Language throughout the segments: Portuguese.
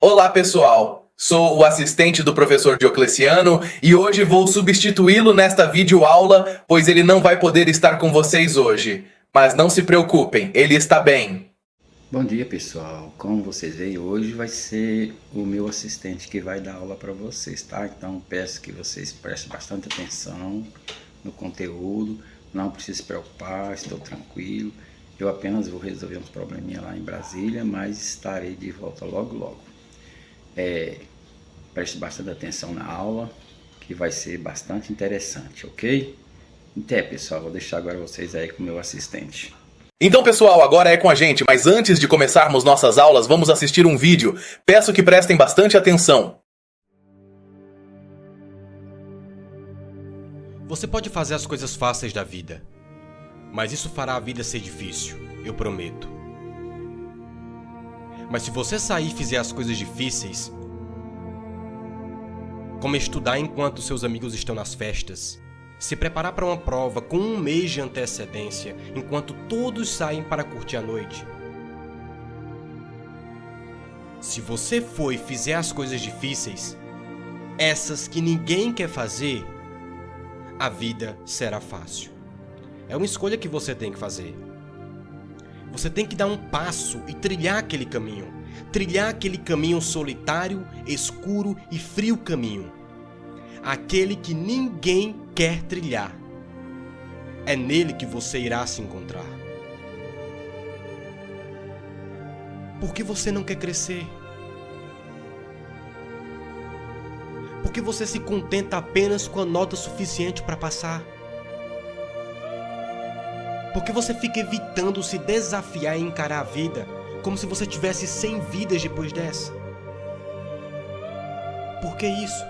Olá, pessoal! Sou o assistente do professor Diocleciano e hoje vou substituí-lo nesta videoaula, pois ele não vai poder estar com vocês hoje. Mas não se preocupem, ele está bem. Bom dia, pessoal. Como vocês veem, hoje vai ser o meu assistente que vai dar aula para vocês, tá? Então peço que vocês prestem bastante atenção no conteúdo, não precisa se preocupar, estou tranquilo. Eu apenas vou resolver uns probleminha lá em Brasília, mas estarei de volta logo. Preste bastante atenção na aula, que vai ser bastante interessante, ok? Então, pessoal, vou deixar agora vocês aí com o meu assistente. Então, pessoal, agora é com a gente, mas antes de começarmos nossas aulas, vamos assistir um vídeo. Peço que prestem bastante atenção. Você pode fazer as coisas fáceis da vida, mas isso fará a vida ser difícil, eu prometo. Mas se você sair e fizer as coisas difíceis, como estudar enquanto seus amigos estão nas festas, se preparar para uma prova com 1 mês de antecedência, enquanto todos saem para curtir a noite. Se você for e fizer as coisas difíceis, essas que ninguém quer fazer, a vida será fácil. É uma escolha que você tem que fazer. Você tem que dar um passo e trilhar aquele caminho. Trilhar aquele caminho solitário, escuro e frio caminho. Aquele que ninguém quer trilhar. É nele que você irá se encontrar. Por que você não quer crescer? Por que você se contenta apenas com a nota suficiente para passar? Por que você fica evitando se desafiar e encarar a vida como se você tivesse 100 vidas depois dessa? Por que isso?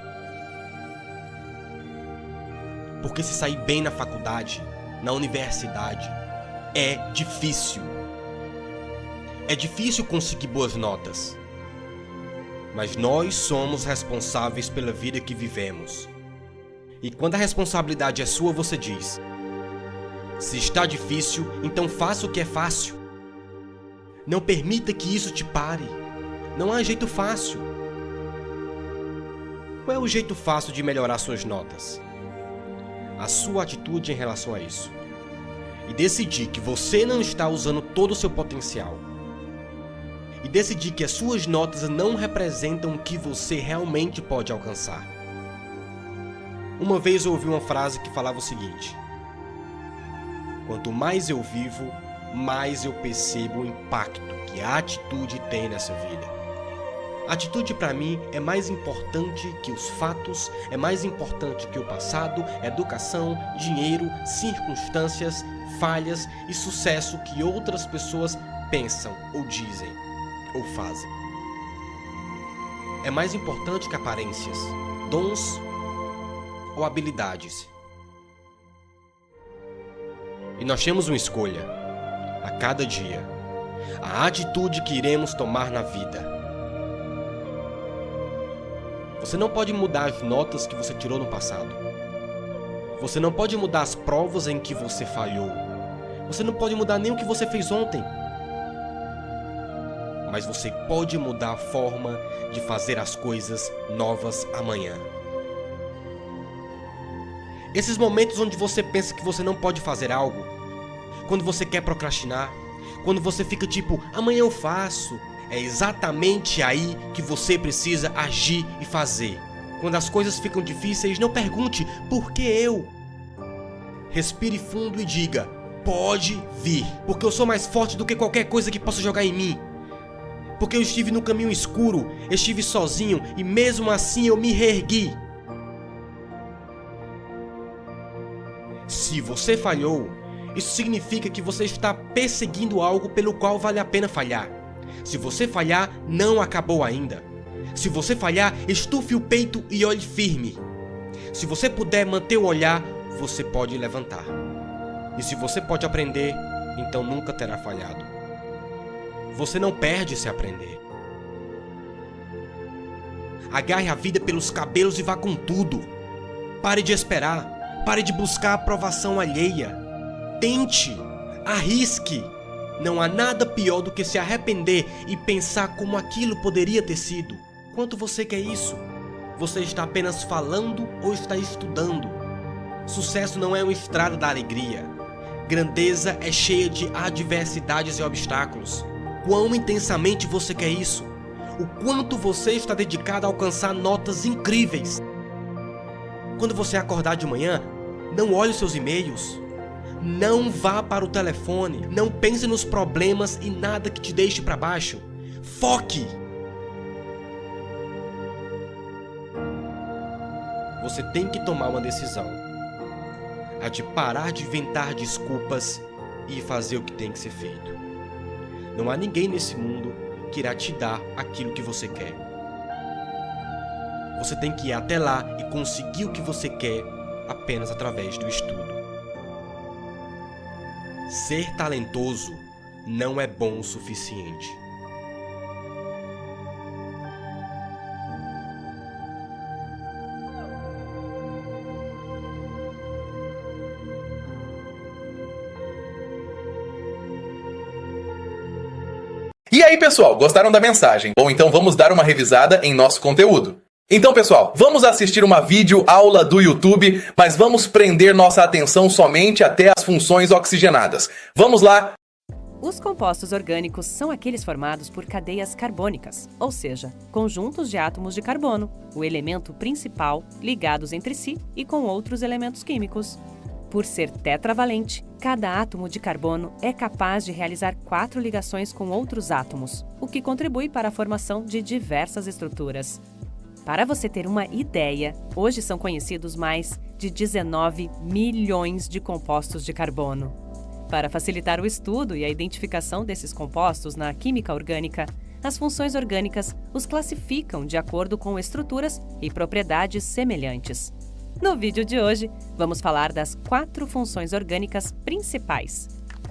Porque se sair bem na faculdade, na universidade, é difícil. É difícil conseguir boas notas. Mas nós somos responsáveis pela vida que vivemos. E quando a responsabilidade é sua, você diz: se está difícil, então faça o que é fácil. Não permita que isso te pare. Não há jeito fácil. Qual é o jeito fácil de melhorar suas notas? A sua atitude em relação a isso. E decidir que você não está usando todo o seu potencial. E decidir que as suas notas não representam o que você realmente pode alcançar. Uma vez eu ouvi uma frase que falava o seguinte: quanto mais eu vivo, mais eu percebo o impacto que a atitude tem nessa vida. A atitude para mim é mais importante que os fatos, é mais importante que o passado, educação, dinheiro, circunstâncias, falhas e sucesso que outras pessoas pensam ou dizem ou fazem. É mais importante que aparências, dons ou habilidades. E nós temos uma escolha, a cada dia, a atitude que iremos tomar na vida. Você não pode mudar as notas que você tirou no passado. Você não pode mudar as provas em que você falhou. Você não pode mudar nem o que você fez ontem. Mas você pode mudar a forma de fazer as coisas novas amanhã. Esses momentos onde você pensa que você não pode fazer algo, quando você quer procrastinar, quando você fica tipo, amanhã eu faço, é exatamente aí que você precisa agir e fazer. Quando as coisas ficam difíceis, não pergunte, por que eu? Respire fundo e diga, pode vir, porque eu sou mais forte do que qualquer coisa que possa jogar em mim. Porque eu estive no caminho escuro, estive sozinho e mesmo assim eu me reergui. Se você falhou, isso significa que você está perseguindo algo pelo qual vale a pena falhar. Se você falhar, não acabou ainda. Se você falhar, estufe o peito e olhe firme. Se você puder manter o olhar, você pode levantar. E se você pode aprender, então nunca terá falhado. Você não perde se aprender. Agarre a vida pelos cabelos e vá com tudo. Pare de esperar. Pare de buscar a aprovação alheia. Tente. Arrisque. Não há nada pior do que se arrepender e pensar como aquilo poderia ter sido. Quanto você quer isso? Você está apenas falando ou está estudando? Sucesso não é uma estrada da alegria. Grandeza é cheia de adversidades e obstáculos. Quão intensamente você quer isso? O quanto você está dedicado a alcançar notas incríveis? Quando você acordar de manhã, não olhe os seus e-mails. Não vá para o telefone. Não pense nos problemas e nada que te deixe para baixo. Foque! Você tem que tomar uma decisão. A de parar de inventar desculpas e fazer o que tem que ser feito. Não há ninguém nesse mundo que irá te dar aquilo que você quer. Você tem que ir até lá e conseguir o que você quer apenas através do estudo. Ser talentoso não é bom o suficiente. E aí, pessoal, gostaram da mensagem? Bom, então vamos dar uma revisada em nosso conteúdo. Então, pessoal, vamos assistir uma videoaula do YouTube, mas vamos prender nossa atenção somente até as funções oxigenadas. Vamos lá! Os compostos orgânicos são aqueles formados por cadeias carbônicas, ou seja, conjuntos de átomos de carbono, o elemento principal, ligados entre si e com outros elementos químicos. Por ser tetravalente, cada átomo de carbono é capaz de realizar 4 ligações com outros átomos, o que contribui para a formação de diversas estruturas. Para você ter uma ideia, hoje são conhecidos mais de 19 milhões de compostos de carbono. Para facilitar o estudo e a identificação desses compostos na química orgânica, as funções orgânicas os classificam de acordo com estruturas e propriedades semelhantes. No vídeo de hoje, vamos falar das 4 funções orgânicas principais: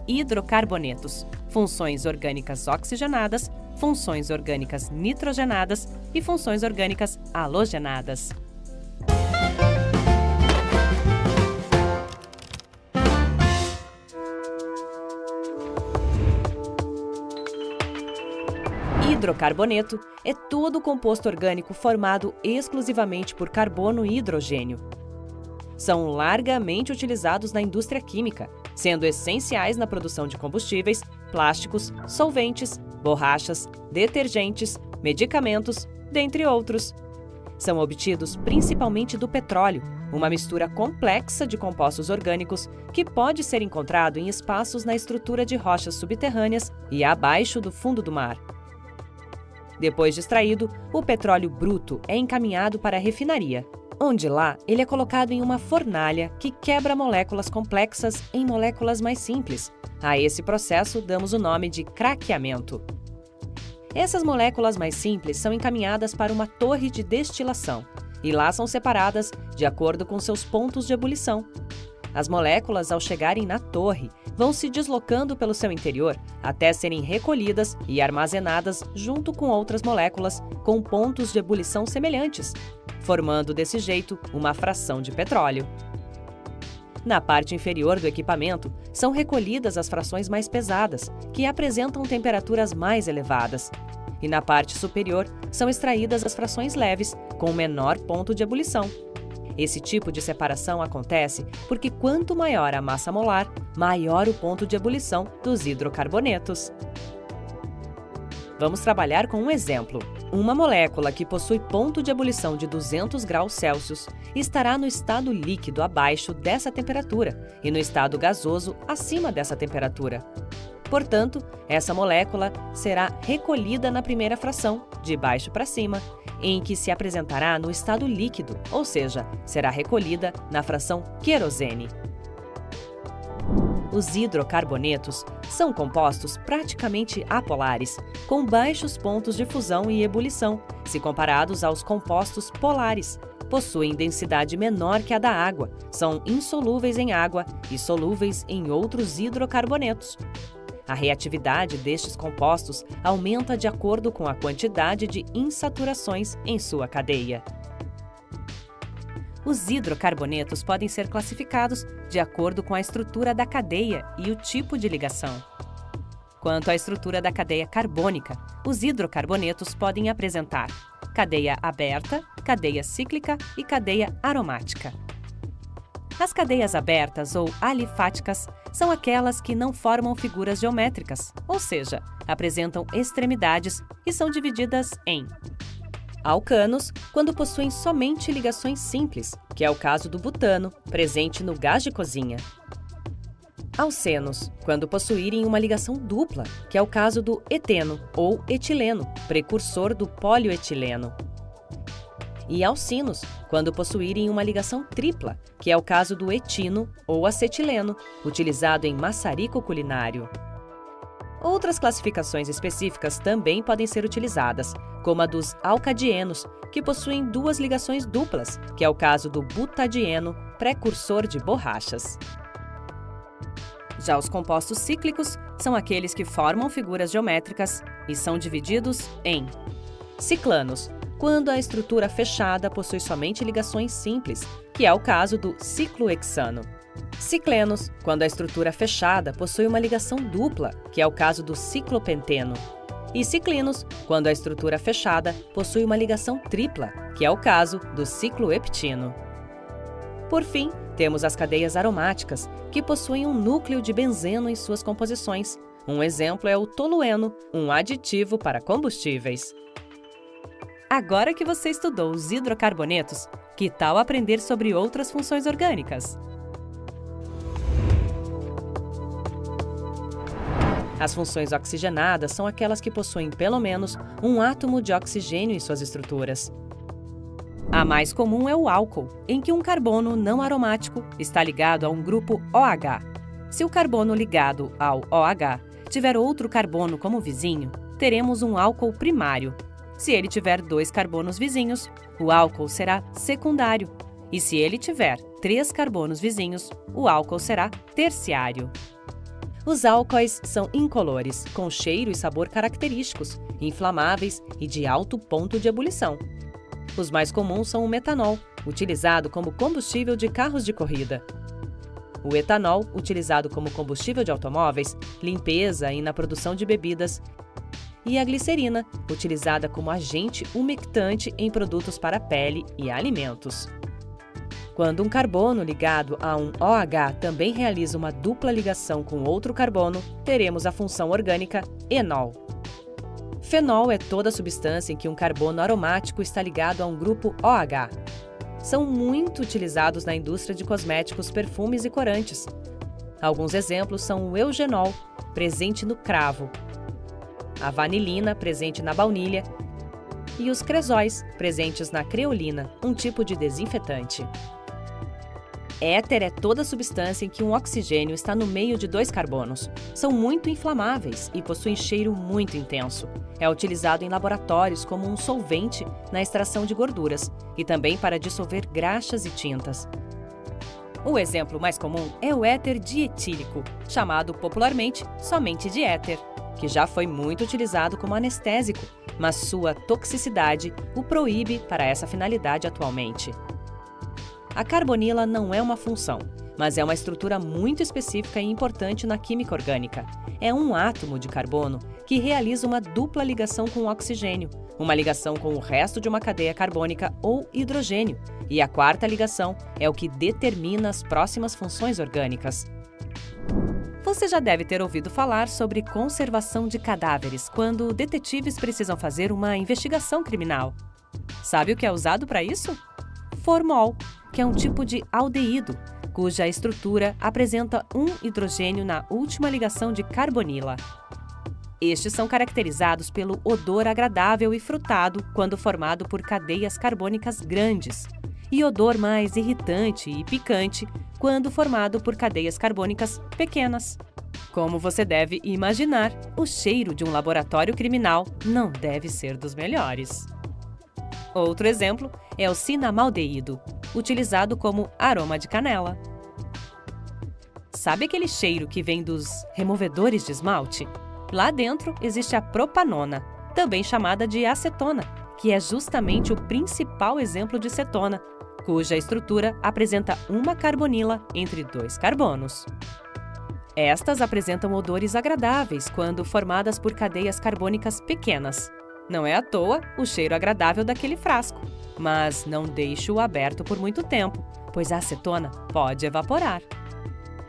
hidrocarbonetos, funções orgânicas oxigenadas, funções orgânicas nitrogenadas e funções orgânicas halogenadas. Hidrocarboneto é todo composto orgânico formado exclusivamente por carbono e hidrogênio. São largamente utilizados na indústria química, sendo essenciais na produção de combustíveis, plásticos, solventes, borrachas, detergentes, medicamentos, dentre outros. São obtidos principalmente do petróleo, uma mistura complexa de compostos orgânicos que pode ser encontrado em espaços na estrutura de rochas subterrâneas e abaixo do fundo do mar. Depois de extraído, o petróleo bruto é encaminhado para a refinaria, onde lá ele é colocado em uma fornalha que quebra moléculas complexas em moléculas mais simples. A esse processo damos o nome de craqueamento. Essas moléculas mais simples são encaminhadas para uma torre de destilação e lá são separadas de acordo com seus pontos de ebulição. As moléculas, ao chegarem na torre, vão se deslocando pelo seu interior até serem recolhidas e armazenadas junto com outras moléculas com pontos de ebulição semelhantes, formando desse jeito uma fração de petróleo. Na parte inferior do equipamento, são recolhidas as frações mais pesadas, que apresentam temperaturas mais elevadas. E na parte superior, são extraídas as frações leves, com menor ponto de ebulição. Esse tipo de separação acontece porque quanto maior a massa molar, maior o ponto de ebulição dos hidrocarbonetos. Vamos trabalhar com um exemplo. Uma molécula que possui ponto de ebulição de 200 graus Celsius estará no estado líquido abaixo dessa temperatura e no estado gasoso acima dessa temperatura. Portanto, essa molécula será recolhida na primeira fração, de baixo para cima, em que se apresentará no estado líquido, ou seja, será recolhida na fração querosene. Os hidrocarbonetos são compostos praticamente apolares, com baixos pontos de fusão e ebulição, se comparados aos compostos polares. Possuem densidade menor que a da água, são insolúveis em água e solúveis em outros hidrocarbonetos. A reatividade destes compostos aumenta de acordo com a quantidade de insaturações em sua cadeia. Os hidrocarbonetos podem ser classificados de acordo com a estrutura da cadeia e o tipo de ligação. Quanto à estrutura da cadeia carbônica, os hidrocarbonetos podem apresentar cadeia aberta, cadeia cíclica e cadeia aromática. As cadeias abertas ou alifáticas são aquelas que não formam figuras geométricas, ou seja, apresentam extremidades e são divididas em alcanos, quando possuem somente ligações simples, que é o caso do butano, presente no gás de cozinha. Alcenos, quando possuírem uma ligação dupla, que é o caso do eteno ou etileno, precursor do polietileno. E alcinos, quando possuírem uma ligação tripla, que é o caso do etino ou acetileno, utilizado em maçarico culinário. Outras classificações específicas também podem ser utilizadas, como a dos alcadienos, que possuem duas ligações duplas, que é o caso do butadieno, precursor de borrachas. Já os compostos cíclicos são aqueles que formam figuras geométricas e são divididos em ciclanos, quando a estrutura fechada possui somente ligações simples, que é o caso do ciclohexano. Ciclenos, quando a estrutura fechada possui uma ligação dupla, que é o caso do ciclopenteno. E ciclinos, quando a estrutura fechada possui uma ligação tripla, que é o caso do cicloheptino. Por fim, temos as cadeias aromáticas, que possuem um núcleo de benzeno em suas composições. Um exemplo é o tolueno, um aditivo para combustíveis. Agora que você estudou os hidrocarbonetos, que tal aprender sobre outras funções orgânicas? As funções oxigenadas são aquelas que possuem pelo menos um átomo de oxigênio em suas estruturas. A mais comum é o álcool, em que um carbono não aromático está ligado a um grupo OH. Se o carbono ligado ao OH tiver outro carbono como vizinho, teremos um álcool primário. Se ele tiver 2 carbonos vizinhos, o álcool será secundário. E se ele tiver 3 carbonos vizinhos, o álcool será terciário. Os álcoois são incolores, com cheiro e sabor característicos, inflamáveis e de alto ponto de ebulição. Os mais comuns são o metanol, utilizado como combustível de carros de corrida. O etanol, utilizado como combustível de automóveis, limpeza e na produção de bebidas. E a glicerina, utilizada como agente umectante em produtos para pele e alimentos. Quando um carbono ligado a um OH também realiza uma dupla ligação com outro carbono, teremos a função orgânica enol. Fenol é toda substância em que um carbono aromático está ligado a um grupo OH. São muito utilizados na indústria de cosméticos, perfumes e corantes. Alguns exemplos são o eugenol, presente no cravo, a vanilina, presente na baunilha, e os cresóis, presentes na creolina, um tipo de desinfetante. Éter é toda substância em que um oxigênio está no meio de 2 carbonos. São muito inflamáveis e possuem cheiro muito intenso. É utilizado em laboratórios como um solvente na extração de gorduras e também para dissolver graxas e tintas. O exemplo mais comum é o éter dietílico, chamado popularmente somente de éter, que já foi muito utilizado como anestésico, mas sua toxicidade o proíbe para essa finalidade atualmente. A carbonila não é uma função, mas é uma estrutura muito específica e importante na química orgânica. É um átomo de carbono que realiza uma dupla ligação com o oxigênio, uma ligação com o resto de uma cadeia carbônica ou hidrogênio, e a quarta ligação é o que determina as próximas funções orgânicas. Você já deve ter ouvido falar sobre conservação de cadáveres quando detetives precisam fazer uma investigação criminal. Sabe o que é usado para isso? Formol, que é um tipo de aldeído, cuja estrutura apresenta um hidrogênio na última ligação de carbonila. Estes são caracterizados pelo odor agradável e frutado quando formado por cadeias carbônicas grandes, e odor mais irritante e picante quando formado por cadeias carbônicas pequenas. Como você deve imaginar, o cheiro de um laboratório criminal não deve ser dos melhores. Outro exemplo é o cinamaldeído, utilizado como aroma de canela. Sabe aquele cheiro que vem dos removedores de esmalte? Lá dentro existe a propanona, também chamada de acetona, que é justamente o principal exemplo de cetona, cuja estrutura apresenta uma carbonila entre 2 carbonos. Estas apresentam odores agradáveis quando formadas por cadeias carbônicas pequenas. Não é à toa o cheiro agradável daquele frasco, mas não deixe-o aberto por muito tempo, pois a acetona pode evaporar.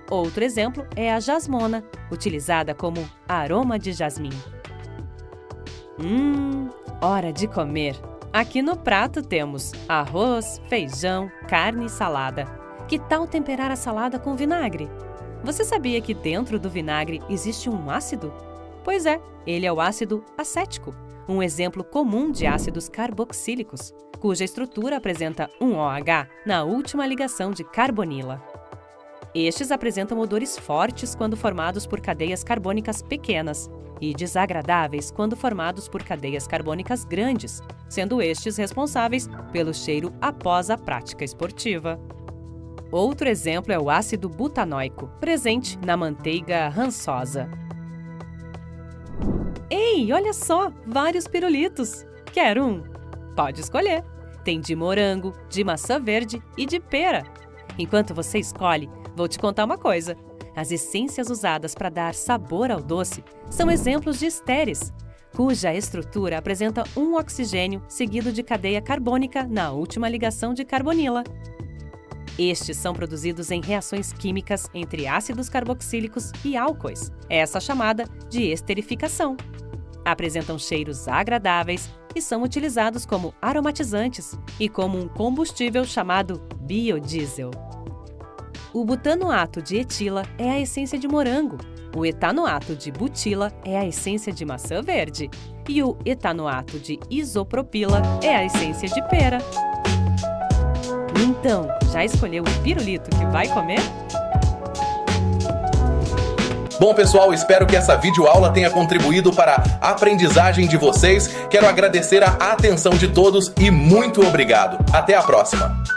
Outro exemplo é a jasmona, utilizada como aroma de jasmim. Hora de comer! Aqui no prato temos arroz, feijão, carne e salada. Que tal temperar a salada com vinagre? Você sabia que dentro do vinagre existe um ácido? Pois é, ele é o ácido acético, um exemplo comum de ácidos carboxílicos, cuja estrutura apresenta um OH na última ligação de carbonila. Estes apresentam odores fortes quando formados por cadeias carbônicas pequenas e desagradáveis quando formados por cadeias carbônicas grandes, sendo estes responsáveis pelo cheiro após a prática esportiva. Outro exemplo é o ácido butanóico, presente na manteiga rançosa. Ei, olha só! Vários pirulitos! Quer um? Pode escolher! Tem de morango, de maçã verde e de pera. Enquanto você escolhe, vou te contar uma coisa. As essências usadas para dar sabor ao doce são exemplos de estéreis, cuja estrutura apresenta um oxigênio seguido de cadeia carbônica na última ligação de carbonila. Estes são produzidos em reações químicas entre ácidos carboxílicos e álcoois, essa chamada de esterificação. Apresentam cheiros agradáveis e são utilizados como aromatizantes e como um combustível chamado biodiesel. O butanoato de etila é a essência de morango, o etanoato de butila é a essência de maçã verde e o etanoato de isopropila é a essência de pera. Então, já escolheu o pirulito que vai comer? Bom, pessoal, espero que essa videoaula tenha contribuído para a aprendizagem de vocês. Quero agradecer a atenção de todos e muito obrigado. Até a próxima!